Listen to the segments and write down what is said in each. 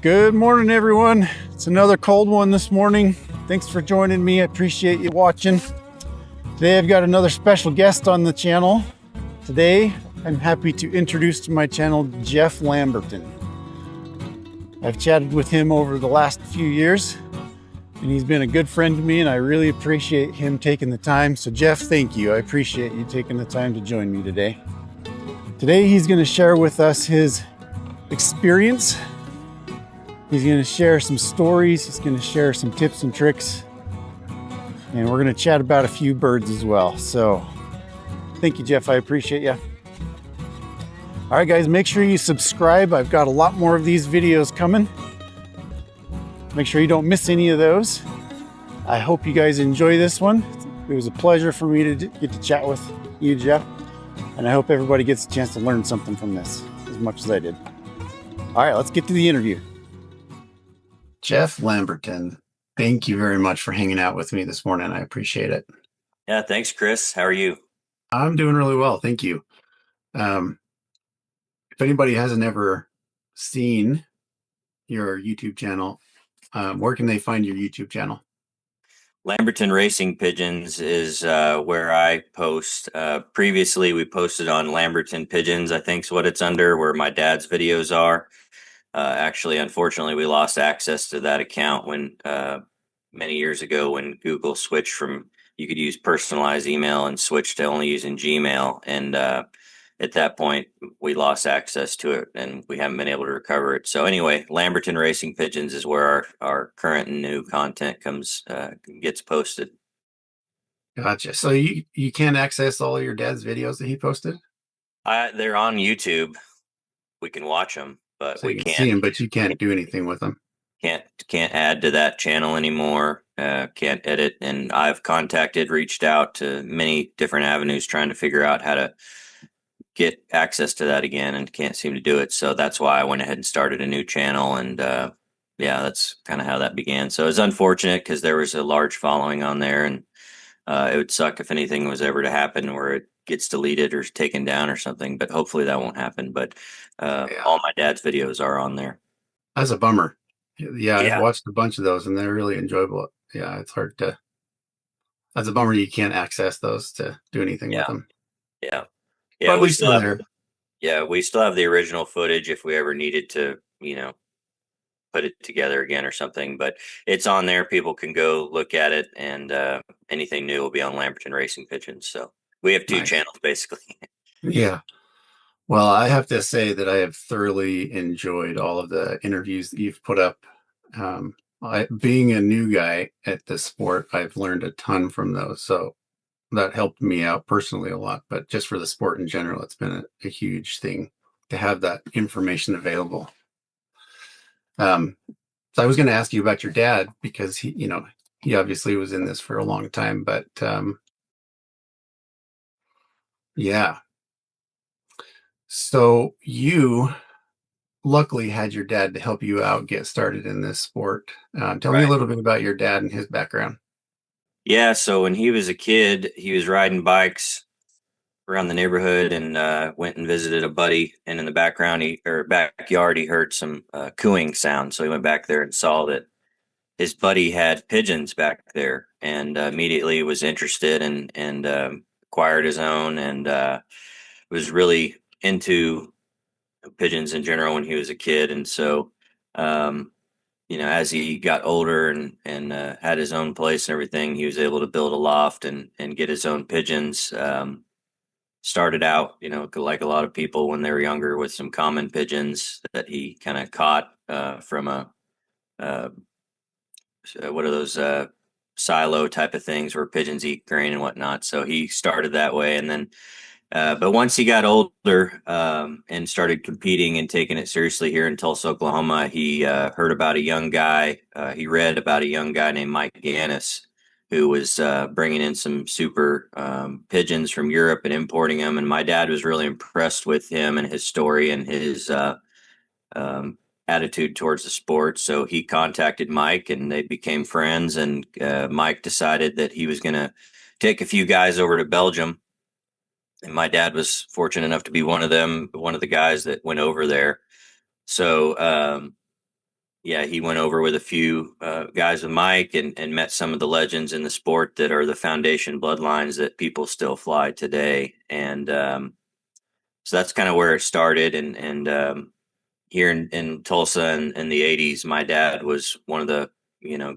Good morning, everyone. It's another cold one this morning. Thanks for joining me. I appreciate you watching. Today I've got another special guest on the channel. Today I'm happy to introduce to my channel Jeff Lamberton. I've chatted with him over the last few years and he's been a good friend to me, and I really appreciate him taking the time. So Jeff, thank you. I appreciate you taking the time to join me today. Today he's going to share with us his experience. He's going to share some stories. He's going to share some tips and tricks. And we're going to chat about a few birds as well. So thank you, Jeff. I appreciate you. All right, guys, make sure you subscribe. I've got a lot more of these videos coming. Make sure you don't miss any of those. I hope you guys enjoy this one. It was a pleasure for me to get to chat with you, Jeff. And I hope everybody gets a chance to learn something from this as much as I did. All right, let's get to the interview. Jeff Lamberton, thank you very much for hanging out with me this morning. I appreciate it. Yeah, thanks, Chris. How are you? I'm doing really well, thank you. If anybody hasn't ever seen your YouTube channel, where can they find your YouTube channel? Lamberton Racing Pigeons is where I post. Previously, we posted on Lamberton Pigeons, I think is what it's under, where my dad's videos are. Actually, unfortunately, we lost access to that account when many years ago when Google switched from you could use personalized email and switched to only using Gmail. And at that point, we lost access to it and we haven't been able to recover it. So anyway, Lamberton Racing Pigeons is where our current and new content gets posted. Gotcha. So you can't access all of your dad's videos that he posted? They're on YouTube. We can watch them. But so we can't can't see them, but you can't do anything with them. Can't add to that channel anymore. Can't edit. And I've reached out to many different avenues trying to figure out how to get access to that again, and can't seem to do it. So that's why I went ahead and started a new channel. And yeah, that's kind of how that began. So it's unfortunate because there was a large following on there, and it would suck if anything was ever to happen where it gets deleted or taken down or something, but hopefully that won't happen. But all my dad's videos are on there. That's a bummer. Yeah, I've watched a bunch of those and they're really enjoyable. Yeah, it's hard to, that's a bummer you can't access those to do anything with them. Yeah. But we still have, we still have the original footage if we ever needed to, put it together again or something, but it's on there. People can go look at it, and anything new will be on Lamberton Racing Pigeons. So we have two channels basically. Yeah. Well, I have to say that I have thoroughly enjoyed all of the interviews that you've put up. Being a new guy at this sport, I've learned a ton from those. So that helped me out personally a lot, but just for the sport in general, it's been a huge thing to have that information available. So I was going to ask you about your dad because he obviously was in this for a long time, but yeah. So you luckily had your dad to help you out get started in this sport. Tell me a little bit about your dad and his background. Yeah, so when he was a kid, he was riding bikes around the neighborhood and went and visited a buddy. And in the backyard, he heard some cooing sound. So he went back there and saw that his buddy had pigeons back there, and immediately was interested and acquired his own, and was really into pigeons in general when he was a kid. And so, as he got older and had his own place and everything, he was able to build a loft and get his own pigeons. Started out, like a lot of people when they were younger, with some common pigeons that he kind of caught from what are those silo type of things where pigeons eat grain and whatnot. So he started that way, and then but once he got older and started competing and taking it seriously here in Tulsa, Oklahoma, he heard about a young guy. He read about a young guy named Mike Gannis, who was bringing in some super pigeons from Europe and importing them. And my dad was really impressed with him and his story and his attitude towards the sport. So he contacted Mike and they became friends. And Mike decided that he was going to take a few guys over to Belgium. And my dad was fortunate enough to be one of the guys that went over there. So yeah, he went over with a few guys with Mike and met some of the legends in the sport that are the foundation bloodlines that people still fly today. And so that's kind of where it started. And here in Tulsa in the 80s, my dad was one of the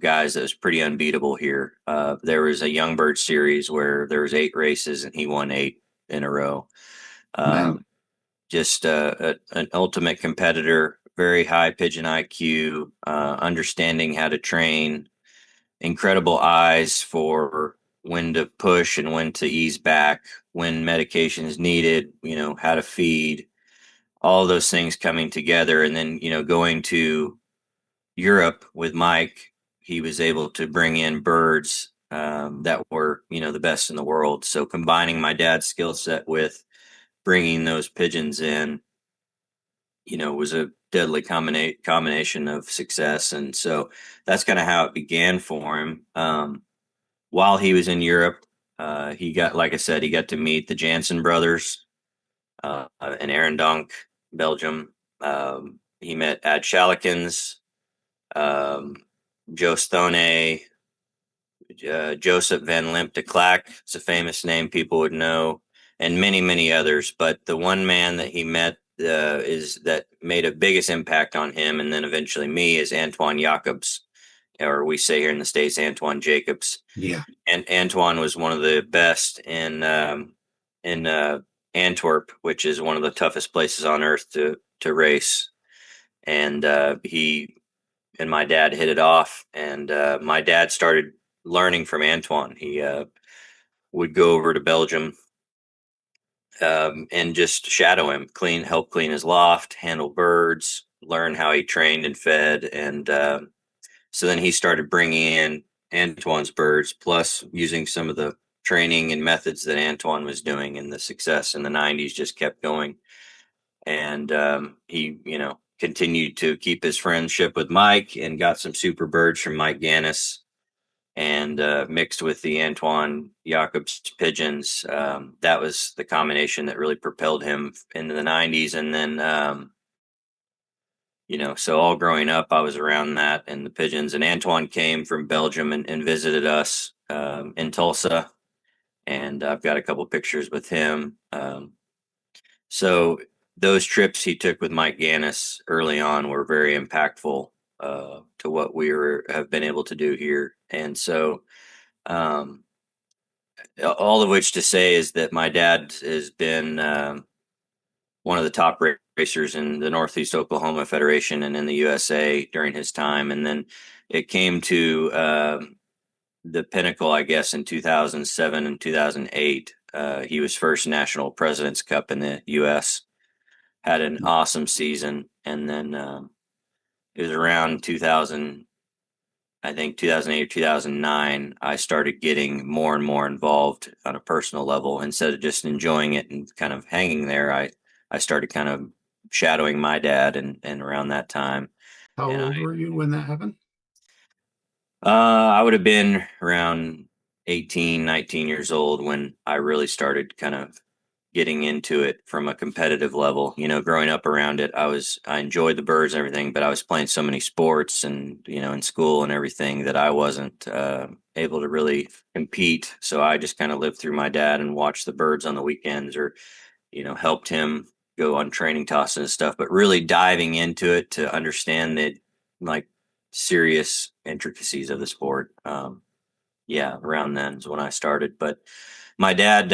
guys that was pretty unbeatable here. There was a Young Bird series where there was 8 races and he won 8 in a row. Man, Just an ultimate competitor, very high pigeon IQ, understanding how to train, incredible eyes for when to push and when to ease back, when medication is needed, how to feed, all those things coming together. And then, going to Europe with Mike, he was able to bring in birds that were, the best in the world. So combining my dad's skill set with bringing those pigeons in, was a deadly combination of success. And so that's kind of how it began for him. While he was in Europe, he got, like I said, he got to meet the Jansen brothers in Arendonk, Belgium. He met Ad Shalikins, um, Joe Stone, Joseph Van Limp de Klerk. It's a famous name people would know, and many, many others. But the one man that he met is that made a biggest impact on him, and then eventually me, is Antoine Jacobs, or we say here in the States, Antoine Jacobs. yeah. And Antoine was one of the best in Antwerp, which is one of the toughest places on earth to race. And he and my dad hit it off, and my dad started learning from Antoine. He would go over to Belgium and just shadow him, help clean his loft, handle birds, learn how he trained and fed. And so then he started bringing in Antoine's birds, plus using some of the training and methods that Antoine was doing, and the success in the 90s just kept going. And he, continued to keep his friendship with Mike and got some super birds from Mike Gannis, and mixed with the Antoine Jacobs pigeons. That was the combination that really propelled him into the 90s. And then, so all growing up, I was around that and the pigeons. And Antoine came from Belgium and visited us in Tulsa. And I've got a couple pictures with him. So those trips he took with Mike Gannis early on were very impactful to what have been able to do here. And so, um, all of which to say is that my dad has been one of the top racers in the Northeast Oklahoma Federation and in the USA during his time. And then it came to the pinnacle, I guess, in 2007 and 2008. He was first National President's Cup in the U.S., had an awesome season. And then it was around 2000, I think 2008 or 2009, I started getting more and more involved on a personal level. Instead of just enjoying it and kind of hanging there, I started kind of shadowing my dad, and around that time. How And old were you when that happened? I would have been around 18, 19 years old when I really started kind of getting into it from a competitive level. Growing up around it, I enjoyed the birds and everything, but I was playing so many sports and, in school and everything, that I wasn't able to really compete. So I just kind of lived through my dad and watched the birds on the weekends, or, helped him go on training tosses and stuff, but really diving into it to understand the like serious intricacies of the sport. Yeah, around then is when I started. But my dad,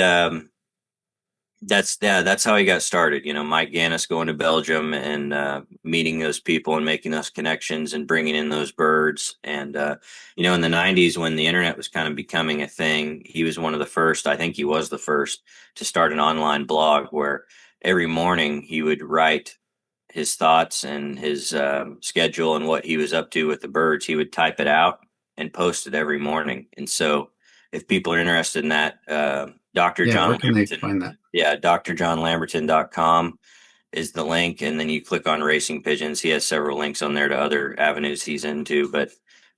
that's how he got started. Mike Gannis going to Belgium and meeting those people and making those connections and bringing in those birds. And in the 90s, when the internet was kind of becoming a thing, he was one of the first. I think he was the first to start an online blog where every morning he would write his thoughts and his schedule and what he was up to with the birds. He would type it out and post it every morning. And so, if people are interested in that, Dr. Yeah, John where can they Lamberton, find that? yeah, drjohnlamberton.com is the link. And then you click on Racing Pigeons. He has several links on there to other avenues he's into. But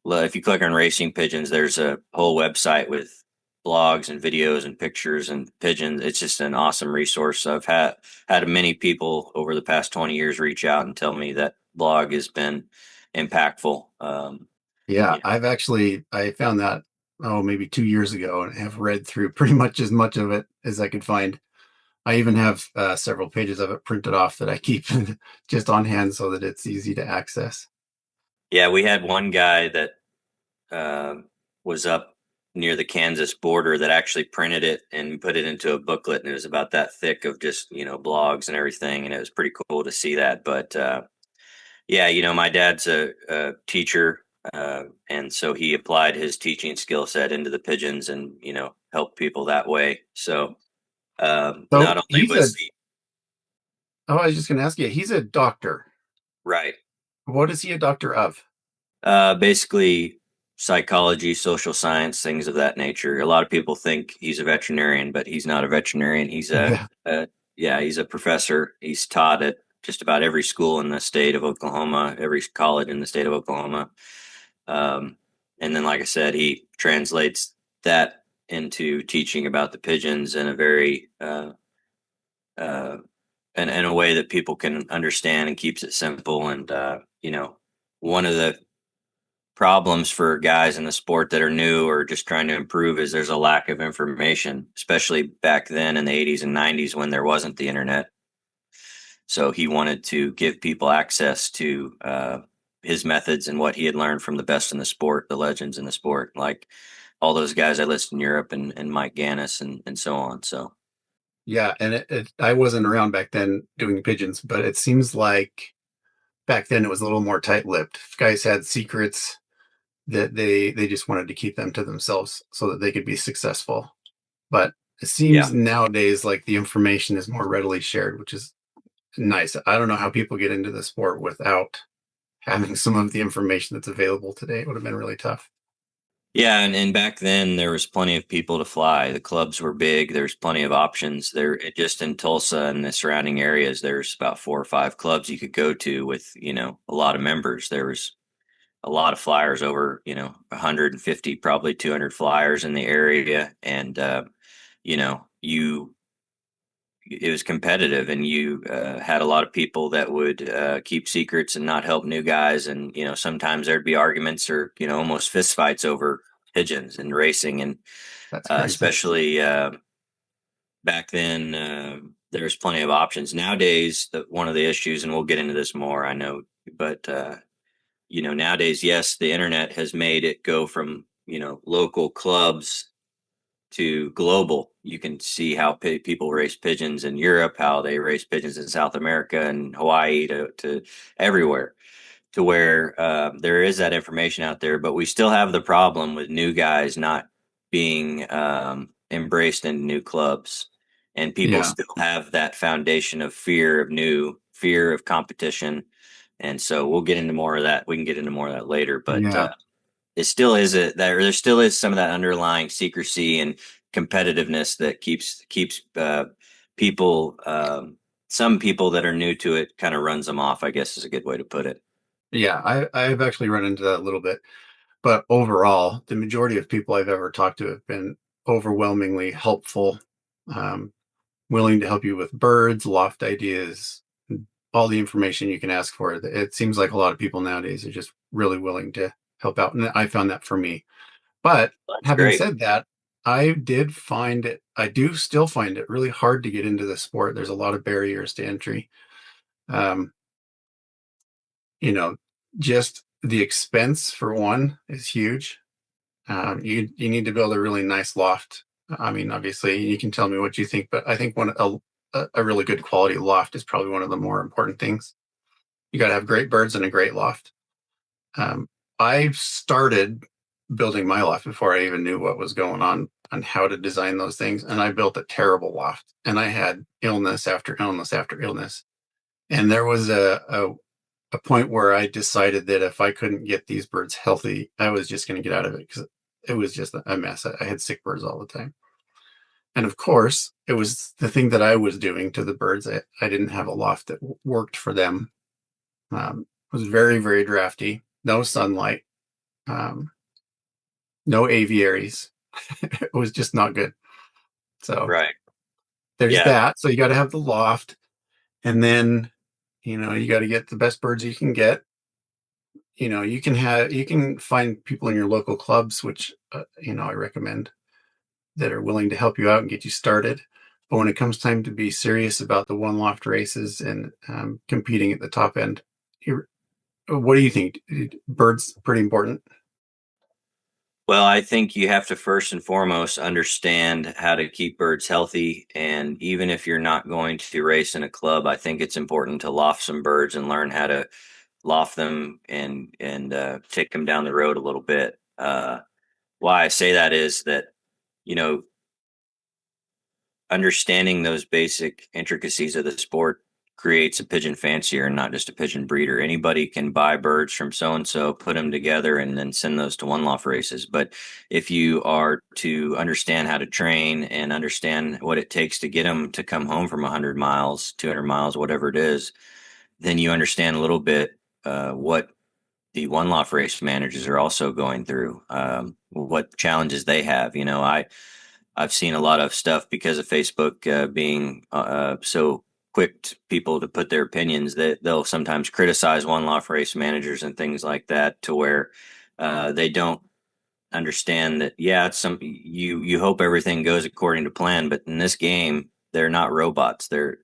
if you click on Racing Pigeons, there's a whole website with blogs and videos and pictures and pigeons. It's just an awesome resource. I've had many people over the past 20 years reach out and tell me that blog has been impactful. Yeah, You know, I found that, maybe 2 years ago, and have read through pretty much as much of it as I could find. I even have several pages of it printed off that I keep just on hand so that it's easy to access. yeah, we had one guy that uh, was up near the Kansas border that actually printed it and put it into a booklet, and it was about that thick of just blogs and everything, and it was pretty cool to see that. But yeah, my dad's a teacher, and so he applied his teaching skill set into the pigeons, and helped people that way. So So not only he's was a, he oh, I was just going to ask you, he's a doctor. right. What is he a doctor of? Basically, psychology, social science, things of that nature. A lot of people think he's a veterinarian, but he's not a veterinarian. Yeah, Yeah, he's a professor. He's taught at just about every school in the state of Oklahoma, every college in the state of Oklahoma. Um, and then, like I said, he translates that into teaching about the pigeons in a very uh, in a way that people can understand, and keeps it simple. And one of the problems for guys in the sport that are new or just trying to improve is there's a lack of information, especially back then in the 80s and 90s when there wasn't the internet. So he wanted to give people access to his methods and what he had learned from the best in the sport, the legends in the sport, like all those guys I listed in Europe, and Mike Gannis, and so on. So yeah, and I wasn't around back then doing pigeons, but it seems like back then it was a little more tight-lipped. Guys had secrets that they just wanted to keep them to themselves so that they could be successful. But it yeah. seems nowadays like the information is more readily shared, which is nice. I don't know how people get into the sport without having some of the information that's available today. It would have been really tough. Yeah, and back then there was plenty of people to fly. The clubs were big. There's plenty of options there. Just in Tulsa and the surrounding areas, there's about 4 or 5 clubs you could go to with a lot of members. There was a lot of flyers, over 150, probably 200 flyers in the area, and you it was competitive, and you had a lot of people that would keep secrets and not help new guys, and sometimes there'd be arguments or almost fist fights over pigeons and racing, and That's crazy. especially back then there was plenty of options. Nowadays, one of the issues, and we'll get into this more, I know, but nowadays, yes, the internet has made it go from local clubs to global. You can see how people raise pigeons in Europe, how they raise pigeons in South America and Hawaii, to everywhere, to where there is that information out there. But we still have the problem with new guys not being embraced in new clubs. And people Yeah. still have that foundation of fear of new, fear of competition. And so we'll get into more of that. We can get into more of that later. But Yeah. it still is there still is some of that underlying secrecy and competitiveness that keeps people, some people that are new to it, kind of runs them off, I guess is a good way to put it. Yeah. I've actually run into that a little bit. But overall, the majority of people I've ever talked to have been overwhelmingly helpful, um, willing to help you with birds, loft ideas, all the information you can ask for. It seems like a lot of people nowadays are just really willing to help out. And I found that for me. But That's having great. said that, I do still find it really hard to get into the sport. There's a lot of barriers to entry. Um, you know, just the expense for one is huge. You need to build a really nice loft. I mean, obviously, you can tell me what you think, but I think a really good quality loft is probably one of the more important things. You got to have great birds and a great loft. Um, I started building my loft before I even knew what was going on how to design those things, and I built a terrible loft, and I had illness after illness after illness. And there was a point where I decided that if I couldn't get these birds healthy, I was just going to get out of it because it was just a mess. I had sick birds all the time. And of course, it was the thing that I was doing to the birds. I didn't have a loft that worked for them. It was very, very drafty, no sunlight, um, no aviaries. It was just not good. So Right. there's Yeah. that. So you got to have the loft, and then you got to get the best birds you can get. you can find people in your local clubs, which, I recommend, that are willing to help you out and get you started. But when it comes time to be serious about the one loft races and competing at the top end, what do you think? Birds pretty important? Well, I think you have to first and foremost understand how to keep birds healthy. And even if you're not going to race in a club, I think it's important to loft some birds and learn how to loft them and take them down the road a little bit. Why I say that is that, you know, understanding those basic intricacies of the sport creates a pigeon fancier and not just a pigeon breeder. Anybody can buy birds from so and so, put them together, and then send those to one loft races. But if you are to understand how to train and understand what it takes to get them to come home from 100 miles, 200 miles, whatever it is, then you understand a little bit what the one loft race managers are also going through, what challenges they have. I've seen a lot of stuff because of Facebook being so quick to people to put their opinions, that they'll sometimes criticize one loft race managers and things like that, to where they don't understand that, yeah, it's some, you hope everything goes according to plan, but in this game they're not robots. They're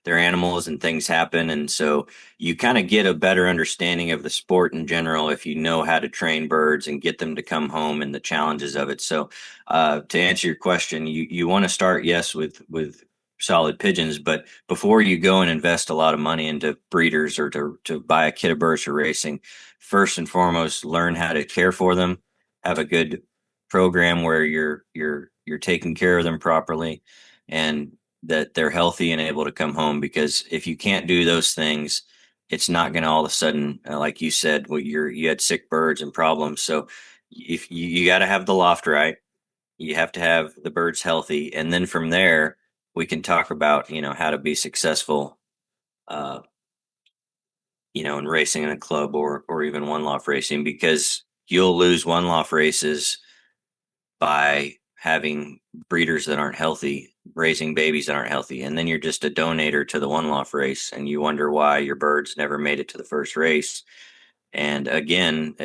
animals, and things happen. And so you kind of get a better understanding of the sport in general if you know how to train birds and get them to come home and the challenges of it. So to answer your question, you want to start, yes, with solid pigeons, but before you go and invest a lot of money into breeders or to buy a kit of birds for racing, first and foremost, learn how to care for them, have a good program where you're taking care of them properly, and that they're healthy and able to come home. Because if you can't do those things, it's not going to all of a sudden, like you said, you had sick birds and problems. So if you got to have the loft right, you have to have the birds healthy, and then from there we can talk about how to be successful, uh, in racing in a club or even one loft racing, because you'll lose one loft races by having breeders that aren't healthy, raising babies that aren't healthy. And then you're just a donator to the one loft race, and you wonder why your birds never made it to the first race. And again,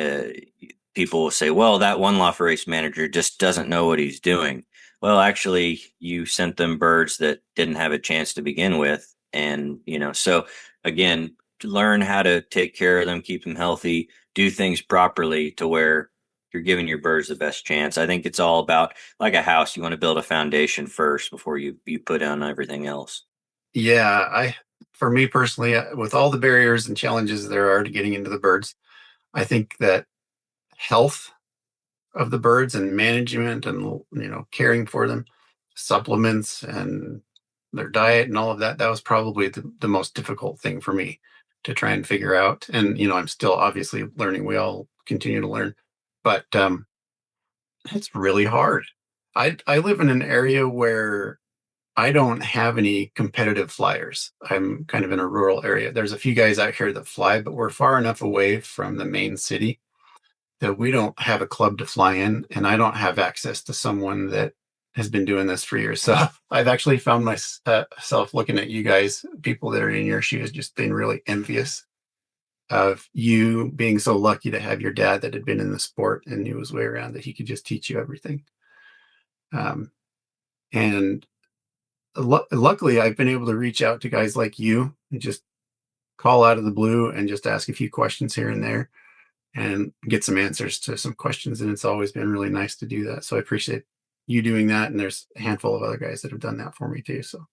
people will say, well, that one loft race manager just doesn't know what he's doing. Well, actually, you sent them birds that didn't have a chance to begin with. And, so again, to learn how to take care of them, keep them healthy, do things properly to where you're giving your birds the best chance. I think it's all about, like a house, you want to build a foundation first before you put on everything else. Yeah, for me personally, with all the barriers and challenges there are to getting into the birds, I think that health of the birds and management and caring for them, supplements and their diet and all of that, that was probably the most difficult thing for me to try and figure out. And I'm still obviously learning. We all continue to learn, but it's really hard. I live in an area where I don't have any competitive flyers. I'm kind of in a rural area. There's a few guys out here that fly, but we're far enough away from the main city that we don't have a club to fly in, and I don't have access to someone that has been doing this for years. So I've actually found myself looking at you guys, people that are in your shoes, just being really envious of you being so lucky to have your dad that had been in the sport and knew his way around, that he could just teach you everything. And luckily, I've been able to reach out to guys like you and just call out of the blue and just ask a few questions here and there and get some answers to some questions. And it's always been really nice to do that. So I appreciate you doing that. And there's a handful of other guys that have done that for me too. So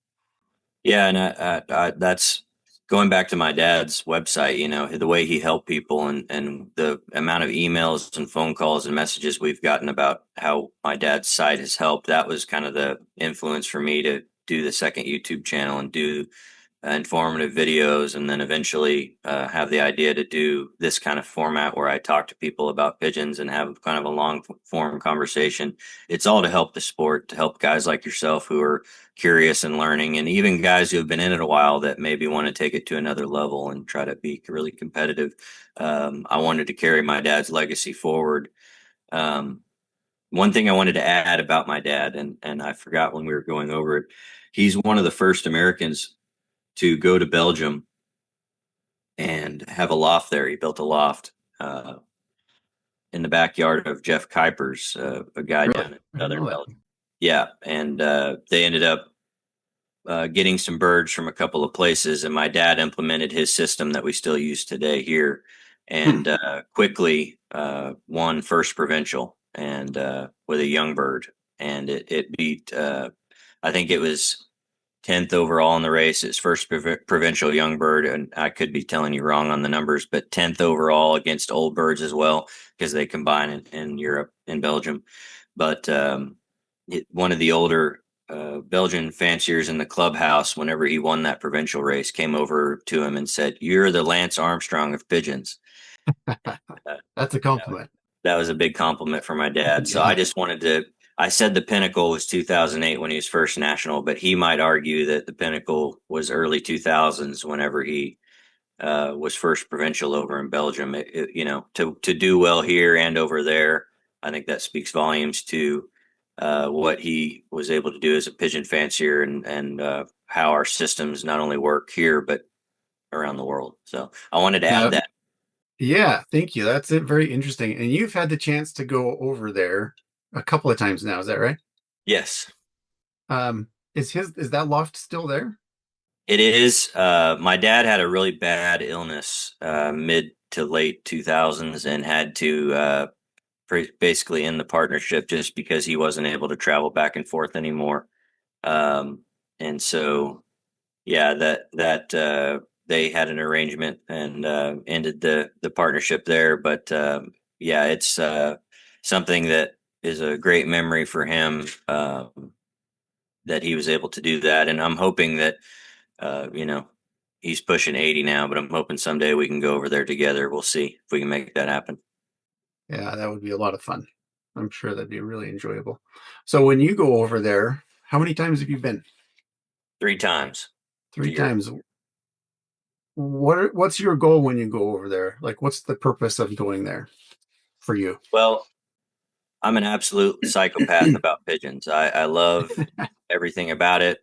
Yeah, and that's going back to my dad's website. The way he helped people, and the amount of emails and phone calls and messages we've gotten about how my dad's site has helped. That was kind of the influence for me to do the second YouTube channel and do informative videos, and then eventually have the idea to do this kind of format where I talk to people about pigeons and have kind of a long form conversation. It's all to help the sport, to help guys like yourself who are curious and learning, and even guys who have been in it a while that maybe want to take it to another level and try to be really competitive. I wanted to carry my dad's legacy forward. Um, One thing I wanted to add about my dad, and I forgot when we were going over it, he's one of the first Americans to go to Belgium and have a loft there. He built a loft in the backyard of Jeff Kuiper's, a guy Really? down in I didn't southern know that. Belgium. Yeah, and they ended up getting some birds from a couple of places, and my dad implemented his system that we still use today here, Hmm. and quickly won first provincial and with a young bird, and it beat. I think it was 10th overall in the race. It's first provincial young bird, and I could be telling you wrong on the numbers, but 10th overall against old birds as well because they combine in Europe, in Belgium. But one of the older Belgian fanciers in the clubhouse, whenever he won that provincial race, came over to him and said, "You're the Lance Armstrong of pigeons." Uh, That's a compliment. that was a big compliment for my dad. So I Yeah. just wanted to. I said the pinnacle was 2008 when he was first national, but he might argue that the pinnacle was early 2000s whenever he was first provincial over in Belgium. To do well here and over there, I think that speaks volumes to what he was able to do as a pigeon fancier and how our systems not only work here but around the world. So I wanted to add Now, that. yeah, thank you. That's it. Very interesting. And you've had the chance to go over there a couple of times now. Is that right? Yes, Is that loft still there? it is. My dad had a really bad illness mid to late 2000s and had to basically end the partnership just because he wasn't able to travel back and forth anymore. Um, and so, yeah, that they had an arrangement and ended the partnership there. But yeah, it's something that is a great memory for him that he was able to do that. And I'm hoping that he's pushing 80 now, but I'm hoping someday we can go over there together. We'll see if we can make that happen. Yeah, that would be a lot of fun. I'm sure that'd be really enjoyable. So when you go over there, how many times have you been? 3 times Three to Europe. times. What's your goal when you go over there? Like, what's the purpose of going there for you? Well, I'm an absolute psychopath about pigeons. I love everything about it.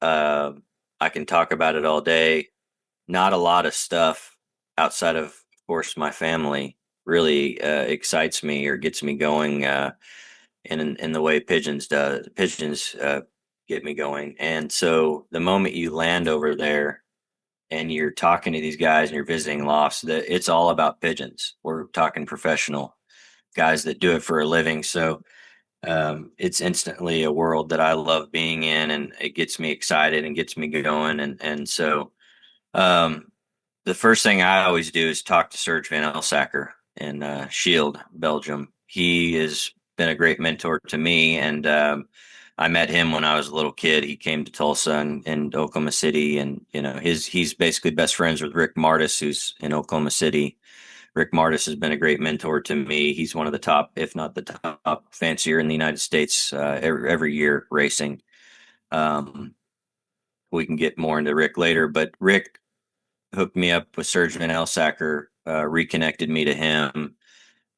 Uh, I can talk about it all day. Not a lot of stuff outside of course, my family really excites me or gets me going in the way pigeons get me going. And so the moment you land over there and you're talking to these guys and you're visiting lofts, that it's all about pigeons. We're talking professional guys that do it for a living. So it's instantly a world that I love being in, and it gets me excited and gets me going. And so um, the first thing I always do is talk to Serge Van Elsacker in Shield, Belgium. He has been a great mentor to me, and I met him when I was a little kid. He came to Tulsa and Oklahoma City, and he's basically best friends with Rick Martis, who's in Oklahoma City. Rick Martis has been a great mentor to me. He's one of the top, if not the top, fancier in the United States every year racing. Um, we can get more into Rick later, but Rick hooked me up with Serge Van Elsacker, reconnected me to him,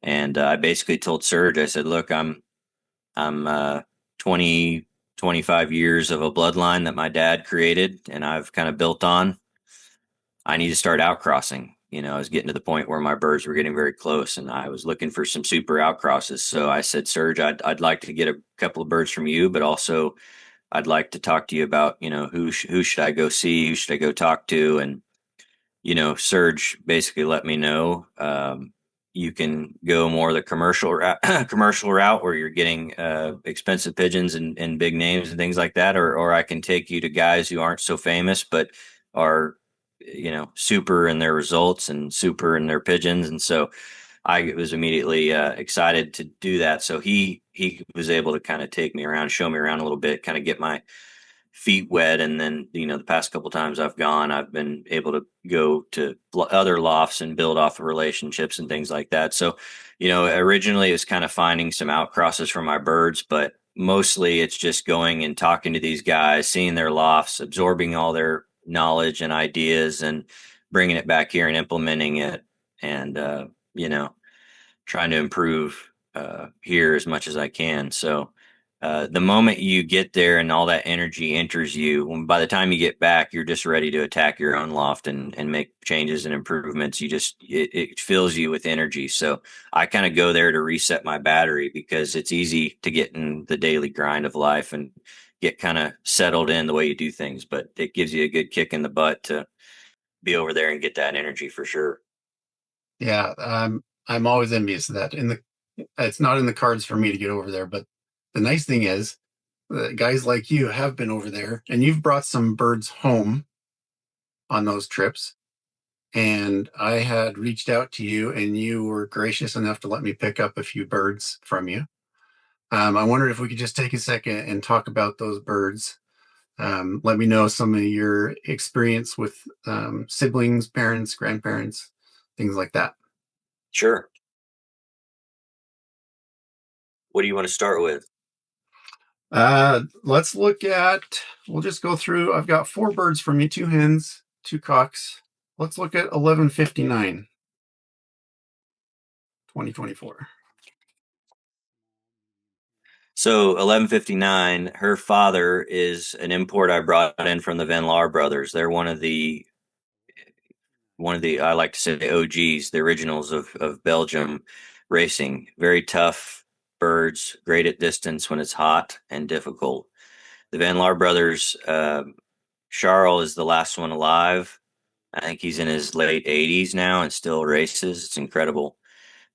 and I basically told Serge, I said, "Look, I'm 20, 25 years of a bloodline that my dad created, and I've kind of built on. I need to start outcrossing." I was getting to the point where my birds were getting very close, and I was looking for some super outcrosses. So I said, Serge, I'd like to get a couple of birds from you, but also I'd like to talk to you about, who should I go see, who should I go talk to, and Serge basically let me know you can go more the commercial route, commercial route where you're getting expensive pigeons and big names and things like that, or I can take you to guys who aren't so famous but are super in their results and super in their pigeons. And so I was immediately excited to do that. So he was able to kind of take me around, show me around a little bit, kind of get my feet wet. And then, the past couple times I've gone, I've been able to go to other lofts and build off of relationships and things like that. So, originally it was kind of finding some outcrosses for my birds, but mostly it's just going and talking to these guys, seeing their lofts, absorbing all their knowledge and ideas and bringing it back here and implementing it. And, trying to improve here as much as I can. So, the moment you get there and all that energy enters you, by the time you get back, you're just ready to attack your own loft and make changes and improvements. It fills you with energy. So I kind of go there to reset my battery, because it's easy to get in the daily grind of life and get kind of settled in the way you do things, but it gives you a good kick in the butt to be over there and get that energy for sure. Yeah, I'm always envious of that. It's not in the cards for me to get over there, but the nice thing is, guys like you have been over there, and you've brought some birds home on those trips. And I had reached out to you, and you were gracious enough to let me pick up a few birds from you. I wondered if we could just take a second and talk about those birds. Let me know some of your experience with siblings, parents, grandparents, things like that. Sure. What do you want to start with? Let's look at, we'll just go through. I've got 4 birds from you, 2 hens, 2 cocks. Let's look at 1159, 2024. So 1159, her father is an import I brought in from the Van Laar brothers. They're one of the I like to say OGs, the originals of Belgium racing. Very tough birds, great at distance when it's hot and difficult. The Van Laar brothers, Charles is the last one alive. I think he's in his late 80s now and still races. It's incredible.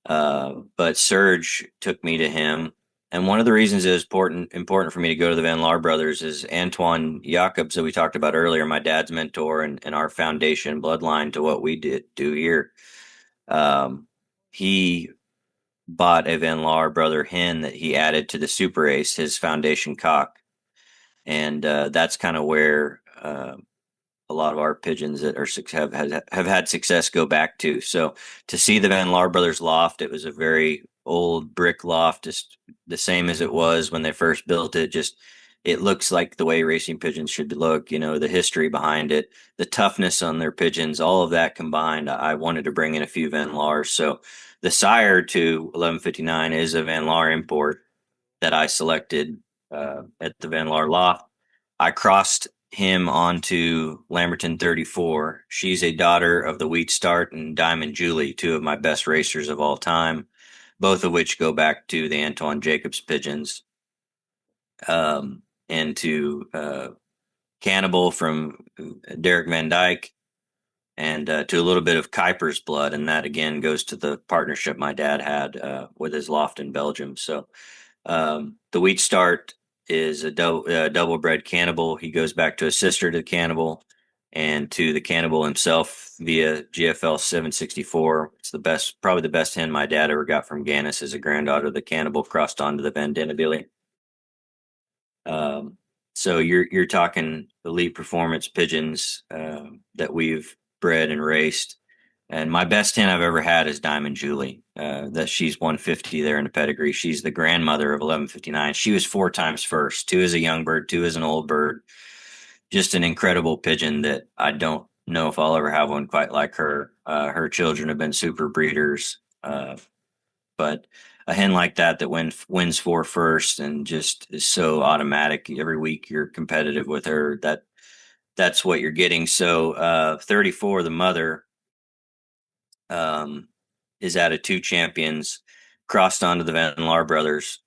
But Serge took me to him. And one of the reasons it was important for me to go to the Van Laar brothers is Antoine Jacobs, that we talked about earlier, my dad's mentor and our foundation bloodline to what we do here. He bought a Van Laar brother hen that he added to the Super Ace, his foundation cock. And that's kind of where a lot of our pigeons that have had success go back to. So to see the Van Laar brothers loft, it was a very old brick loft, just the same as it was when they first built it. Just it looks like the way racing pigeons should look. The history behind it, the toughness on their pigeons, all of that combined. I wanted to bring in a few Van Laars. So the sire to 1159 is a Van Laar import that I selected at the Van Laar loft. I crossed him onto Lamberton 34. She's a daughter of the Wheat Start and Diamond Julie, 2 of my best racers of all time, both of which go back to the Antoine Jacobs pigeons, and to Cannibal from Derek Van Dyke, and to a little bit of Kuiper's blood. And that, again, goes to the partnership my dad had with his loft in Belgium. So the Wheat Start is a double bred Cannibal. He goes back to a sister to Cannibal and to the Cannibal himself via GFL 764. It's probably the best hen my dad ever got from Gannis as a granddaughter. The Cannibal crossed onto the Van Dennebilly. So you're talking elite performance pigeons that we've bred and raced. And my best hen I've ever had is Diamond Julie. That she's 150 there in the pedigree. She's the grandmother of 1159. She was 4 times first, 2 as a young bird, 2 as an old bird. Just an incredible pigeon that I don't know if I'll ever have one quite like her. Her children have been super breeders. But a hen like that wins 4 first and just is so automatic. Every week you're competitive with her. That's what you're getting. So 34, the mother, is out of 2 champions, crossed onto the Van Laar brothers.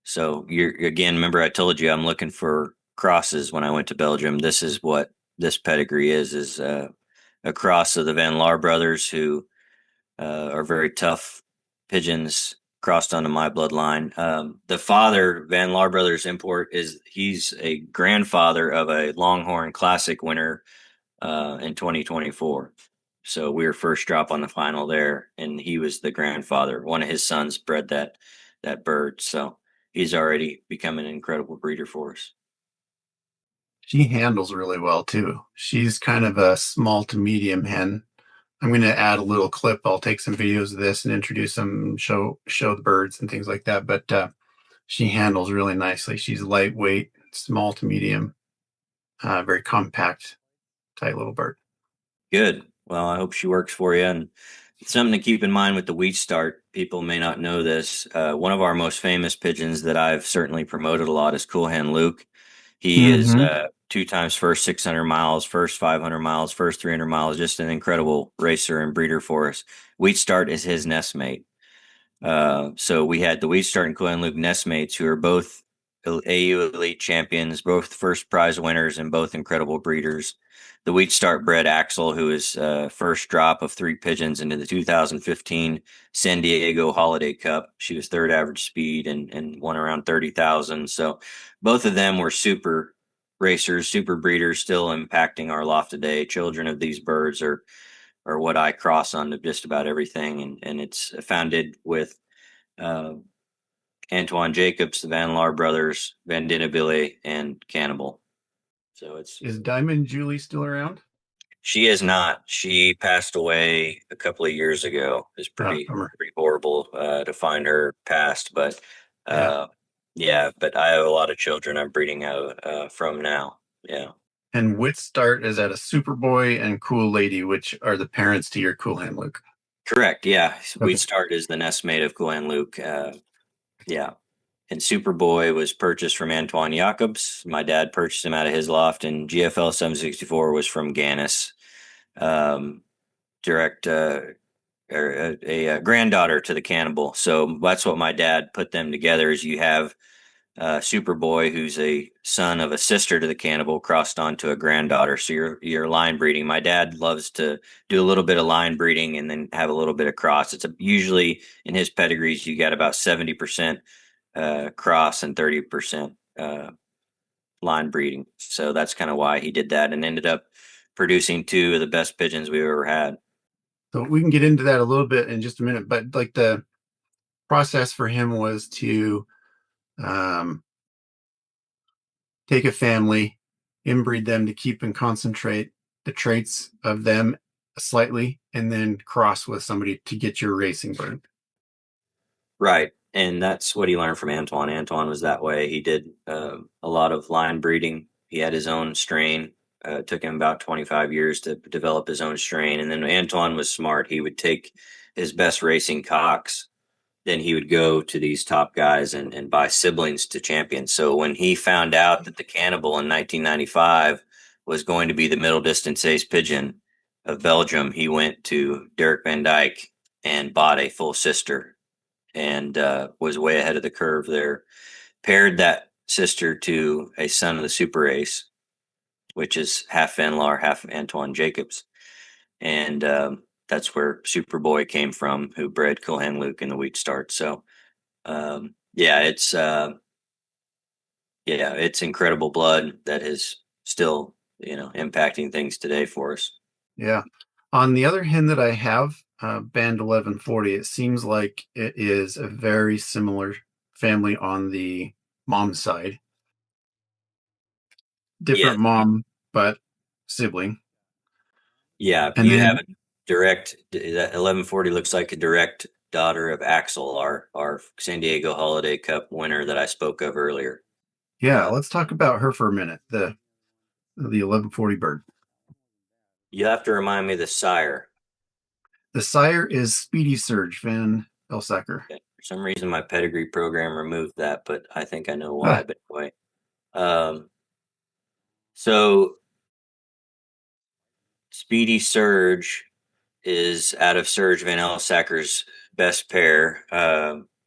So remember I told you I'm looking for crosses when I went to Belgium. This is what this pedigree is a cross of the Van Laar brothers, who are very tough pigeons, crossed onto my bloodline. The father, Van Laar brothers import, he's a grandfather of a Longhorn Classic winner in 2024. So we were first drop on the final there, and he was the grandfather. One of his sons bred that bird, so he's already become an incredible breeder for us. She handles really well too. She's kind of a small to medium hen. I'm going to add a little clip. I'll take some videos of this and introduce them, show the birds and things like that. But she handles really nicely. She's lightweight, small to medium, very compact, tight little bird. Good. Well, I hope she works for you. And Something to keep in mind with the wheat start, people may not know this. One of our most famous pigeons that I've certainly promoted a lot is Cool Hand Luke. He is Mm-hmm. 2 times first 600 miles, first 500 miles, first 300 miles, just an incredible racer and breeder for us. Wheat start is his nestmate. So we had the Wheat Start and Cool Hand Luke nestmates who are both AU Elite champions, both first prize winners, and both incredible breeders. The Wheat Start bred Axel, who is first drop of 3 pigeons into the 2015 San Diego Holiday Cup. She was third average speed and won around 30,000. So both of them were super racers, super breeders, still impacting our loft today. Children of these birds are what I cross on to just about everything. And it's founded with uh, Antoine Jacobs, the Van Laar brothers, Van Dennebille, and Cannibal. So Is Diamond Julie still around? she is not. She passed away a couple of years ago. It's pretty horrible to find her passed, but Yeah. yeah. But I have a lot of children I'm breeding out from now. Yeah. And Wit Start is at a Superboy and Cool Lady, which are the parents to your Cool Hand Luke. Correct. Yeah. Okay. Wheat Start is the nestmate of Cool Hand Luke. Yeah. And Superboy was purchased from Antoine Jacobs. My dad purchased him out of his loft, and GFL 764 was from Gannis, direct or a granddaughter to the Cannibal. So that's what my dad put them together. Is you have Superboy, who's a son of a sister to the Cannibal, crossed onto a granddaughter. So you're line breeding. My dad loves to do a little bit of line breeding and then have a little bit of cross. Usually in his pedigrees you got about 70% cross and 30% line breeding. So that's kind of why he did that and ended up producing 2 of the best pigeons we've ever had. So we can get into that a little bit in just a minute, but like the process for him was to take a family, inbreed them to keep and concentrate the traits of them slightly, and then cross with somebody to get your racing bird. Right. And that's what he learned from Antoine. Antoine was that way. He did a lot of line breeding. He had his own strain. It took him about 25 years to develop his own strain. And then Antoine was smart. He would take his best racing cocks. Then he would go to these top guys and buy siblings to champion. So when he found out that the Cannibal in 1995 was going to be the middle distance ace pigeon of Belgium, he went to Derek Van Dyke and bought a full sister and was way ahead of the curve there. Paired that sister to a son of the Super Ace, which is half Van Laar, half Antoine Jacobs. And that's where Superboy came from, who bred Cool Hand Luke in the Wheat Start. So, it's incredible blood that is still, impacting things today for us. Yeah. On the other hen that I have, Band 1140, it seems like it is a very similar family on the mom side. Different mom, but sibling. Yeah, and you then, have a direct. That 1140 looks like a direct daughter of Axel, our San Diego Holiday Cup winner that I spoke of earlier. Yeah, let's talk about her for a minute. The 1140 bird. You have to remind me the sire. The sire is Speedy Surge Van Elsacker. Okay. For some reason, my pedigree program removed that, but I think I know why. But anyway, so Speedy Surge is out of Serge Van Elsacker's best pair,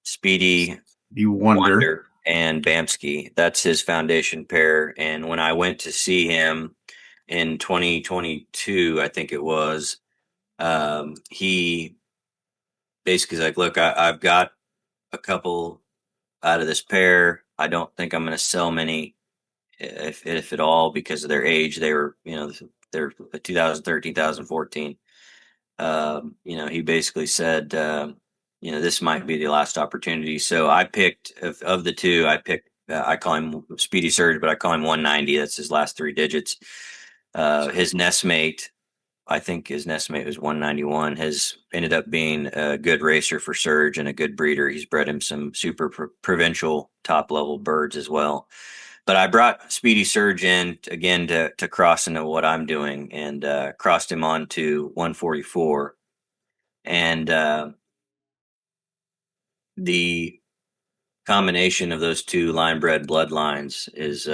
Speedy You Wonder and Bamsky. That's his foundation pair. And when I went to see him in 2022, I think it was, he basically is like, look, I've got a couple out of this pair. I don't think I'm going to sell many, if at all, because of their age. They were, they're 2013, 2014. He basically said, this might be the last opportunity. So I picked of the 2. I call him Speedy Surge, but I call him 190. That's his last 3 digits. His nestmate, I think his nestmate was 191, has ended up being a good racer for Surge and a good breeder. He's bred him some super provincial top level birds as well. But I brought Speedy Surge in again to cross into what I'm doing, and crossed him on to 144. And And the combination of those two line bred bloodlines is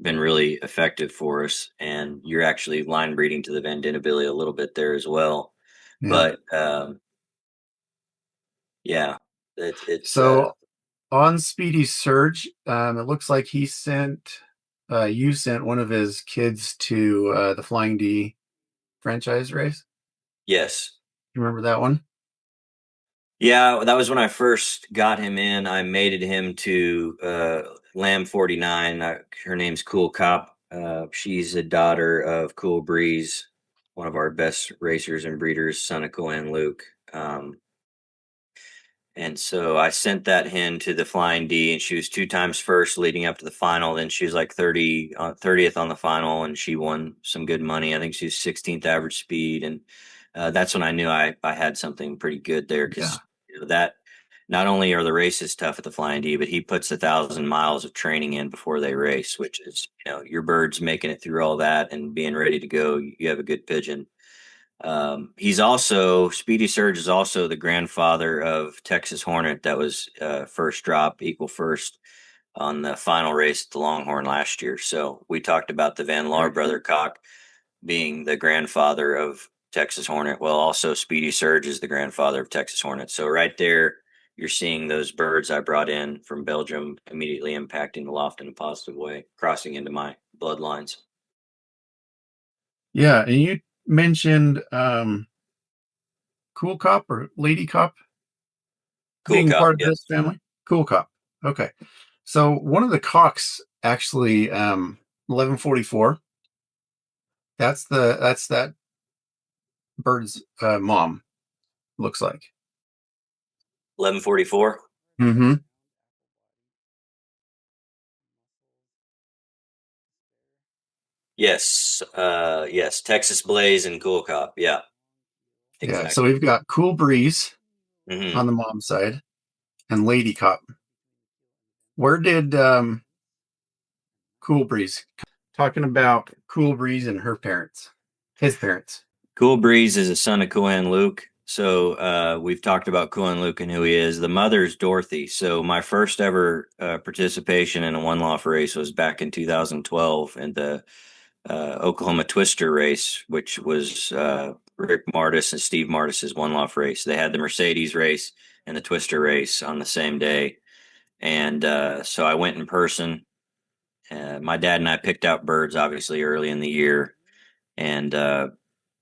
been really effective for us. And you're actually line breeding to the Vandinabilia a little bit there as well. Yeah. But yeah, it's So on Speedy Surge, it looks like you sent one of his kids to the Flying D franchise race. yes. You remember that one? Yeah, that was when I first got him in. I mated him to Lamb 49. Her name's Cool Cop. She's a daughter of Cool Breeze, one of our best racers and breeders, son of Cool and Luke. And so I sent that hen to the Flying D, and she was 2 times first leading up to the final. Then she was like 30th on the final, and she won some good money. I think she was 16th average speed, and that's when I knew I had something pretty good there, because that not only are the races tough at the Flying D, but he puts 1,000 miles of training in before they race, which is, your bird's making it through all that and being ready to go. You have a good pigeon. He's also Speedy Surge is also the grandfather of Texas Hornet, that was first drop, equal first on the final race at the Longhorn last year. So we talked about the Van Laar brother cock being the grandfather of Texas Hornet. Well, also Speedy Surge is the grandfather of Texas Hornet. So right there, you're seeing those birds I brought in from Belgium immediately impacting the Loft in a positive way, crossing into my bloodlines. Yeah, and you mentioned Cool Cop or Lady Cop Cool being cop, part of yes. this family. Cool Cop. Okay. So one of the cocks actually 1144. That's that bird's mom, looks like. 1144. Mm-hmm. Yes, yes, Texas Blaze and Cool Cop. Yeah, Yeah. So exactly. we've got Cool Breeze Hmm. on the mom side and Lady Cop. Where did Cool Breeze, talking about Cool Breeze and his parents? Cool Breeze is a son of Cool and Luke. So we've talked about Cool and Luke and who he is. The mother's Dorothy. So my first ever participation in a one loft race was back in 2012 in the Oklahoma Twister race, which was Rick Martis and Steve Martis's one loft race. They had the Mercedes race and the Twister race on the same day. And so I went in person. My dad and I picked out birds, obviously, early in the year, and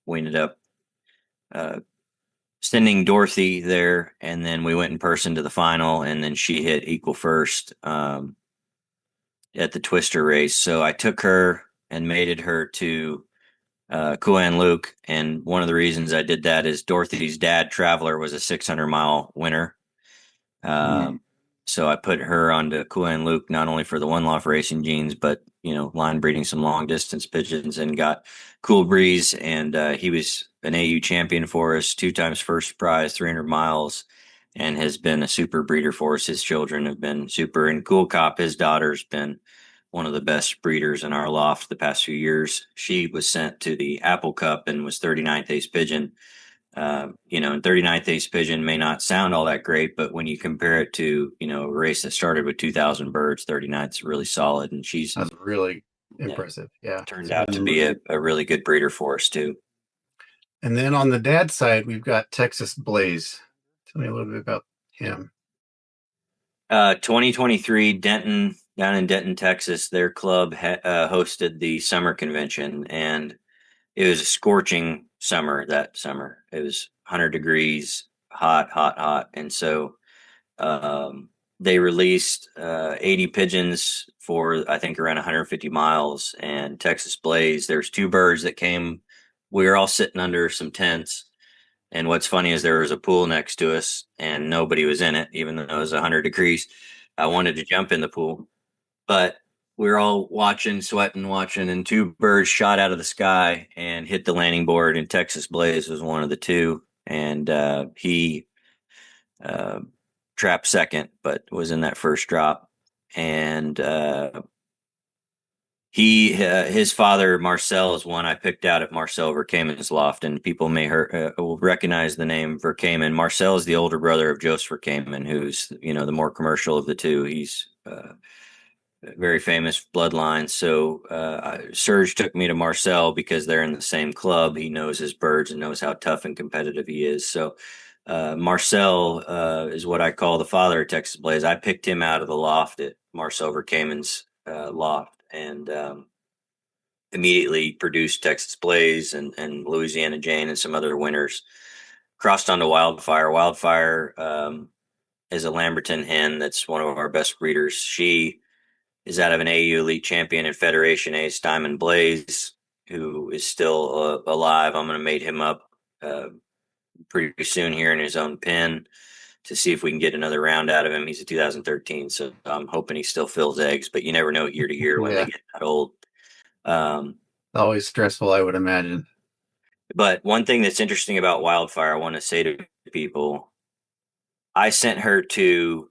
we ended up uh, sending Dorothy there, and then we went in person to the final, and then she hit equal first at the Twister race. So I took her and mated her to Kuan Luke, and one of the reasons I did that is Dorothy's dad, Traveler, was a 600-mile winner. Mm. So I put her onto Kua and Luke, not only for the one loft racing genes, but line breeding some long distance pigeons, and got Cool Breeze, and he was an AU champion for us, 2 times first prize, 300 miles, and has been a super breeder for us. His children have been super, and Cool Cop, his daughter's been one of the best breeders in our loft the past few years. She was sent to the Apple Cup and was 39th ace pigeon. And 39th ace pigeon may not sound all that great, but when you compare it to, a race that started with 2,000 birds, 39th is really solid. And she's That's really impressive. Yeah. turned It's out to been be a really good breeder for us too. And then on the dad side, we've got Texas Blaze. Tell me a little bit about him. 2023 Denton, down in Denton, Texas, their club hosted the summer convention, and it was a scorching summer that summer. It was 100 degrees, hot, hot, hot. And so they released 80 pigeons for, I think, around 150 miles. And Texas Blaze, there's 2 birds that came. We were all sitting under some tents. And what's funny is there was a pool next to us and nobody was in it, even though it was 100 degrees. I wanted to jump in the pool, but we were all watching, sweating, watching, and 2 birds shot out of the sky and hit the landing board. And Texas Blaze was one of the 2. And he uh, trapped second, but was in that first drop. And his father Marcel is one I picked out at Marcel Verkamen's loft, and people may will recognize the name Verkamen. Marcel is the older brother of Joost Verkamen, who's the more commercial of the two. He's very famous bloodline. So Serge took me to Marcel because they're in the same club. He knows his birds and knows how tough and competitive he is. So Marcel is what I call the father of Texas Blaze. I picked him out of the loft at Marcel Verkamen's loft, and immediately produced Texas Blaze and Louisiana Jane and some other winners. Crossed onto Wildfire. Wildfire is a Lamberton hen that's one of our best breeders. She is out of an AU Elite Champion and Federation Ace, Diamond Blaze, who is still alive. I'm going to mate him up pretty soon here in his own pen to see if we can get another round out of him. He's a 2013, so I'm hoping he still fills eggs, but you never know year to year when they get that old. Always stressful, I would imagine. But one thing that's interesting about Wildfire, I want to say to people, I sent her to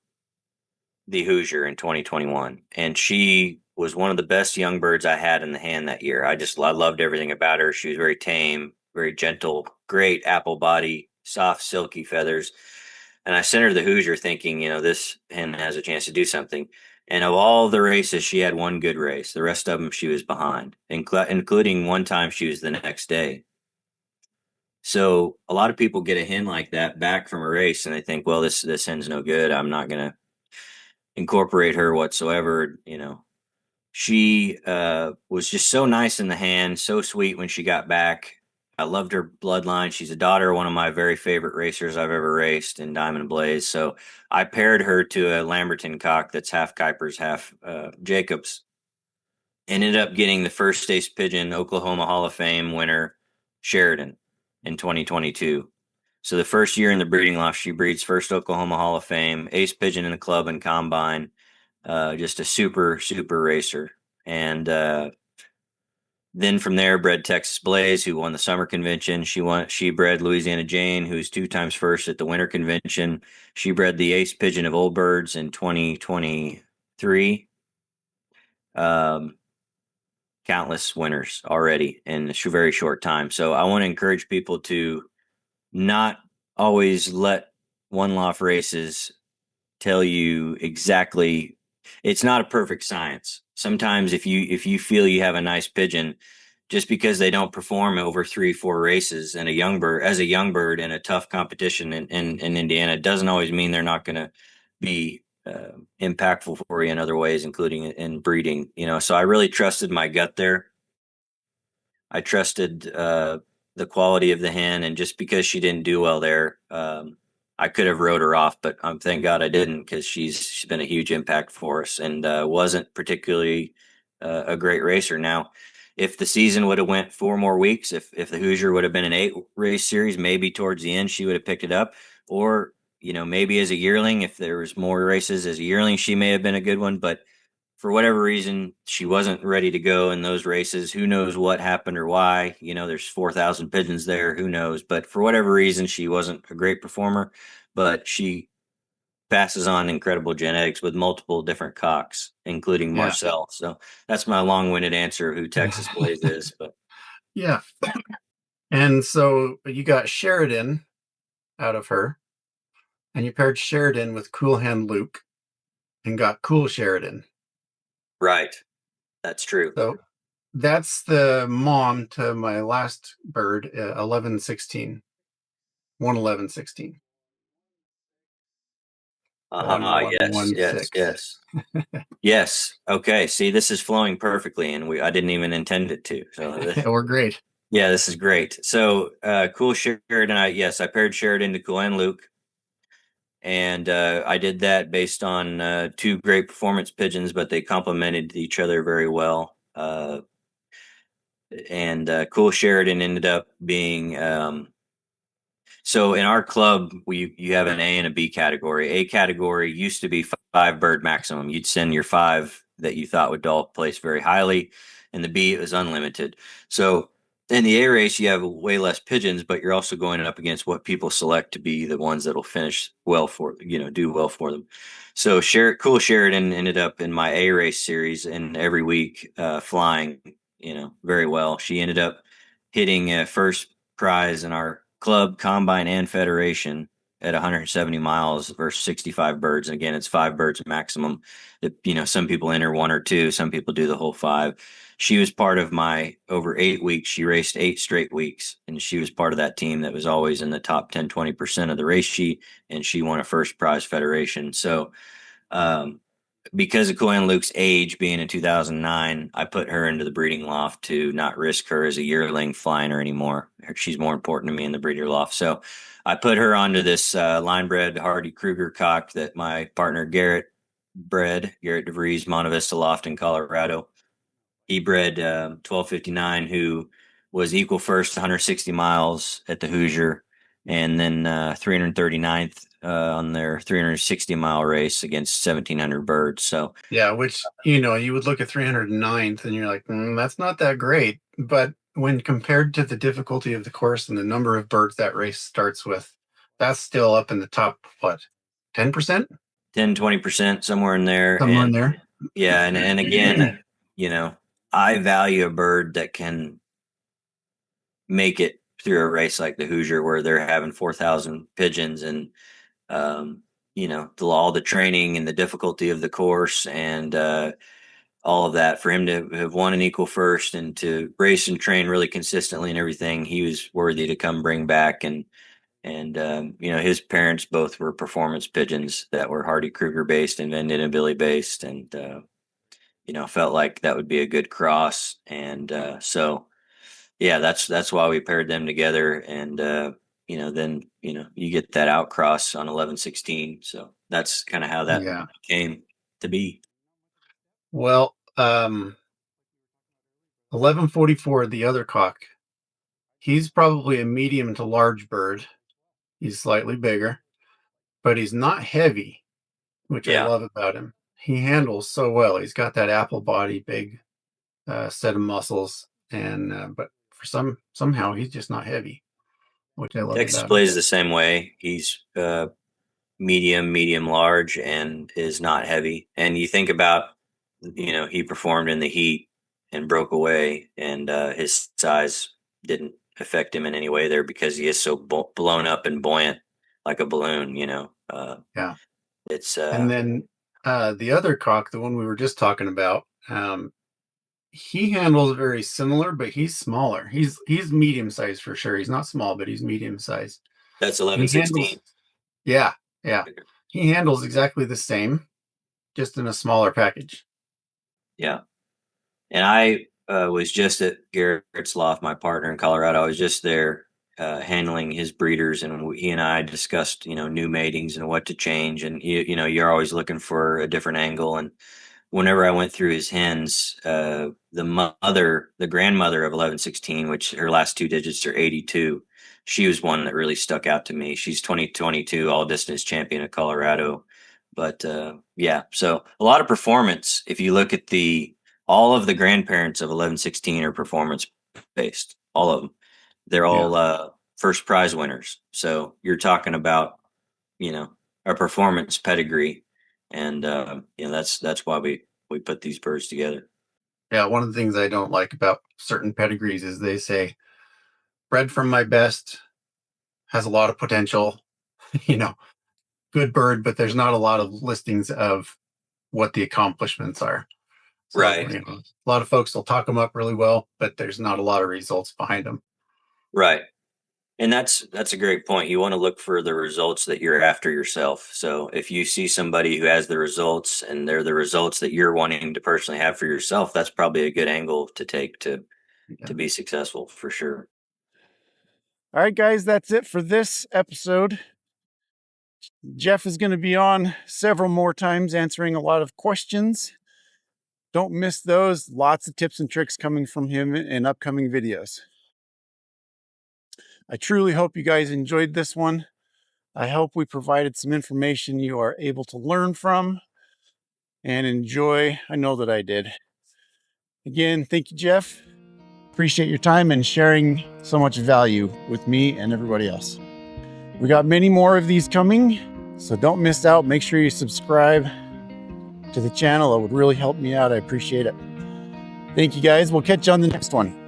the Hoosier in 2021, and she was one of the best young birds I had in the hand that year. I loved everything about her. She was very tame, very gentle, great apple body, soft, silky feathers. And I sent her to the Hoosier thinking, this hen has a chance to do something. And of all the races, she had one good race. The rest of them, she was behind, including one time she was the next day. So a lot of people get a hen like that back from a race, and they think, well, this hen's no good. I'm not going to incorporate her whatsoever. She was just so nice in the hand, so sweet when she got back. I loved her bloodline. She's a daughter of one of my very favorite racers I've ever raced in Diamond Blaze. So I paired her to a Lamberton cock that's half Kuipers, half Jacobs. Ended up getting the first Ace Pigeon Oklahoma Hall of Fame winner, Sheridan, in 2022. So the first year in the breeding loft, she breeds first Oklahoma Hall of Fame, Ace Pigeon in the club and combine. Just a super, super racer. And then from there, bred Texas Blaze, who won the summer convention. She bred Louisiana Jane, who's 2 times first at the winter convention. She bred the Ace Pigeon of Old Birds in 2023. Countless winners already in a very short time. So I want to encourage people to not always let one loft races tell you exactly. It's not a perfect science. Sometimes if you feel you have a nice pigeon, just because they don't perform over 3-4 races and as a young bird in a tough competition in Indiana, doesn't always mean they're not going to be impactful for you in other ways, including in breeding. So I really trusted my gut there. I trusted the quality of the hen, and just because she didn't do well there, I could have wrote her off, but thank God I didn't, because she's been a huge impact for us and wasn't particularly a great racer. Now, if the season would have went 4 more weeks, if the Hoosier would have been an 8-race series, maybe towards the end she would have picked it up, or maybe as a yearling, if there was more races as a yearling, she may have been a good one. But for whatever reason, she wasn't ready to go in those races. Who knows what happened or why? There's 4,000 pigeons there. Who knows? But for whatever reason, she wasn't a great performer. But she passes on incredible genetics with multiple different cocks, including Marcel. So that's my long-winded answer of who Texas Blaze is. But yeah. And so you got Sheridan out of her, and you paired Sheridan with Cool Hand Luke and got Cool Sheridan. Right. That's true. So that's the mom to my last bird, 1116. 11116. Yes. Yes. Okay. See, this is flowing perfectly, and I didn't even intend it to. So we're great. Yeah, this is great. So Cool Sheridan, I paired Sheridan to Cool and Luke. And I did that based on 2 great performance pigeons, but they complemented each other very well. And Cool Sheridan ended up being so in our club, you have an A and a B category. A category used to be 5 bird maximum. You'd send your 5 that you thought would all place very highly, and the B, it was unlimited. So in the A race, you have way less pigeons, but you're also going up against what people select to be the ones that'll finish well for, do well for them. So Cool Sheridan ended up in my A race series, and every week flying, very well. She ended up hitting first prize in our club, combine, and federation at 170 miles versus 65 birds. And again, it's 5 birds maximum. Some people enter 1 or 2, some people do the whole 5. She was part of my over 8 weeks. She raced 8 straight weeks, and she was part of that team that was always in the top 10, 20% of the race sheet. And she won a first prize federation. So, because of Coy and Luke's age being in 2009, I put her into the breeding loft to not risk her as a yearling flying her anymore. She's more important to me in the breeder loft. So I put her onto this line bred Hardy Kruger cock that my partner Garrett Garrett DeVries, Monte Vista Loft in Colorado. He bred 1259, who was equal first 160 miles at the Hoosier, and then 339th on their 360-mile race against 1,700 birds. So Yeah, which, you would look at 309th and you're like, that's not that great. But when compared to the difficulty of the course and the number of birds that race starts with, that's still up in the top, what, 10%? 10, 20%, somewhere in there. Somewhere in And there. yeah, and again, I value a bird that can make it through a race like the Hoosier, where they're having 4,000 pigeons, and all the training and the difficulty of the course, and all of that. For him to have won an equal first and to race and train really consistently and everything, he was worthy to come bring back. And his parents both were performance pigeons that were Hardy Kruger based and Van Den Billy based, and felt like that would be a good cross. And so yeah, that's why we paired them together. And then you get that outcross on 1116. So that's kind of how that Yeah. came to be. Well, 1144, the other cock, he's probably a medium to large bird. He's slightly bigger, but he's not heavy, which I Yeah. love about him. He handles so well. He's got that apple body, big set of muscles, and but for somehow he's just not heavy, which I love Texas about him. plays the same way. He's medium large, and is not heavy. And you think about, he performed in the heat and broke away, and his size didn't affect him in any way there, because he is so blown up and buoyant like a balloon. Yeah. It's And then the other cock, the one we were just talking about, he handles very similar, but he's smaller. He's medium sized for sure. He's not small, but he's medium sized. that's He handles, 1116. yeah, yeah. He handles exactly the same, just in a smaller package. Yeah. And I was just at Garrett's Loft, my partner in Colorado. I was just there handling his breeders, and he and I discussed, new matings and what to change. And you're always looking for a different angle. And whenever I went through his hens, the grandmother of 1116, which her last 2 digits are 82, she was one that really stuck out to me. She's 2022 all distance champion of Colorado. But yeah, so a lot of performance. If you look at all of the grandparents of 1116 are performance based, all of them. They're all first prize winners. So you're talking about, a performance pedigree. And that's why we put these birds together. Yeah, one of the things I don't like about certain pedigrees is they say bred from my best, has a lot of potential, you know, good bird, but there's not a lot of listings of what the accomplishments are. So, Right. a lot of folks will talk them up really well, but there's not a lot of results behind them. Right. And that's a great point. You want to look for the results that you're after yourself. So if you see somebody who has the results, and they're the results that you're wanting to personally have for yourself, that's probably a good angle to take to be successful, for sure. All right, guys, that's it for this episode. Jeff is going to be on several more times answering a lot of questions. Don't miss those. Lots of tips and tricks coming from him in upcoming videos. I truly hope you guys enjoyed this one. I hope we provided some information you are able to learn from and enjoy. I know that I did. Again, thank you, Jeff. Appreciate your time and sharing so much value with me and everybody else. We got many more of these coming, so don't miss out. Make sure you subscribe to the channel. It would really help me out. I appreciate it. Thank you guys. We'll catch you on the next one.